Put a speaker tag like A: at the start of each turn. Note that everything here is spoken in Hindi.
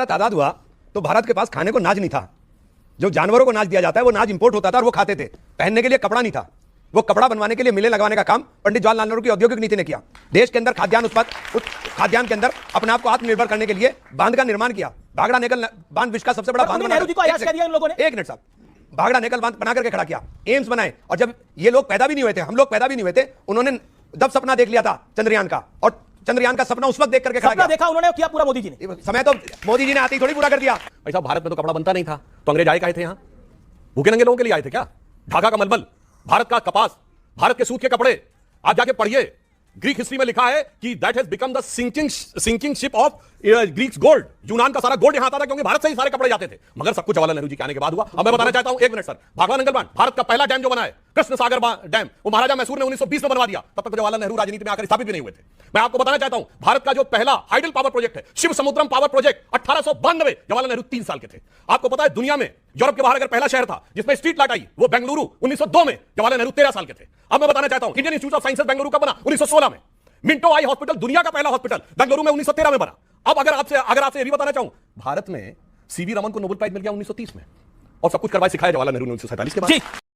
A: आजाद हुआ तो भारत के पास खाने को नाज नहीं था। जो जानवरों को नाज दिया जाता है वो नाज इंपोर्ट होता था और वो खाते थे। पहनने के लिए कपड़ा नहीं था। वो कपड़ा बनवाने के लिए मिलें लगवाने का काम पंडित जवाहरलाल नेहरू की औद्योगिक नीति ने किया। देश के अंदर खाद्यान्न के अंदर अपने आप को आत्मनिर्भर करने के लिए बांध का निर्माण किया। भाखड़ा नेकल बांध विश्व का सबसे बड़ा बांध
B: नेहरू जी को अयाज कर दिया इन लोगों ने।
A: एक मिनट साहब, भाखड़ा नेकल बांध बना करके खड़ा किया, एम्स बनाए। और जब ये लोग पैदा भी नहीं हुए थे, हम लोग पैदा भी नहीं हुए थे, उन्होंने जब सपना देख लिया था चंद्रयान का, और चंद्रयान का सपना उस वक्त देख करके खड़ा किया।
B: देखा उन्होंने, किया पूरा मोदी जी ने।
A: समय तो मोदी जी ने आते ही थोड़ी पूरा कर दिया।
C: ऐसा भारत में तो कपड़ा बनता नहीं था, तो अंग्रेज आए काहे थे? यहां भूखे नंगे लोगों के लिए आए थे क्या? धागा का मलमल, भारत का कपास, भारत के सूत के कपड़े, आप जाके पढ़िए। ग्रीक हिस्ट्री में लिखा है कि that has become the sinking ship of Greeks gold. यूनान का सारा गोल्ड यहां आता था क्योंकि भारत से ही सारे कपड़े जाते थे। मगर सब कुछ जवाहरलाल नेहरू जी के आने के बाद हुआ। अब मैं बताना चाहता हूं, एक मिनट सर, भाखड़ा नंगल बांध भारत का पहला डैम जो बना है, कृष्ण सागर डैम, वो महाराजा मैसूर ने 1920 में बनवा दिया। तब तक जवाहरलाल नेहरू राजनीति में आकर स्थापित भी नहीं हुए थे। मैं आपको बताना चाहता हूं, भारत का जो पहला हाइडल पावर प्रोजेक्ट है, शिव समुद्रम पावर प्रोजेक्ट, 1892, जवाहरलाल नेहरू 3 साल के थे। आपको पता है दुनिया में यूरोप के बाहर अगर पहला शहर था जिसमें स्ट्रीट लाइट आई, वो बेंगलुरु 1902 में, जवाहरलाल नेहरू 13 साल के थे। अब मैं बताना चाहता हूं, Indian institute of sciences Bengaluru का बना 1916 में। मिंटो आई हॉस्पिटल, दुनिया का पहला हॉस्पिटल, बेंगलुरु में 1913 में बना। अब अगर आपसे यह भी बताना चाहूं, भारत में सीवी रमन को नोबेल प्राइज मिल गया 1930 में, और सब कुछ करवाए सिखाया जवाहरलाल नेहरू ने 1947 के बाद।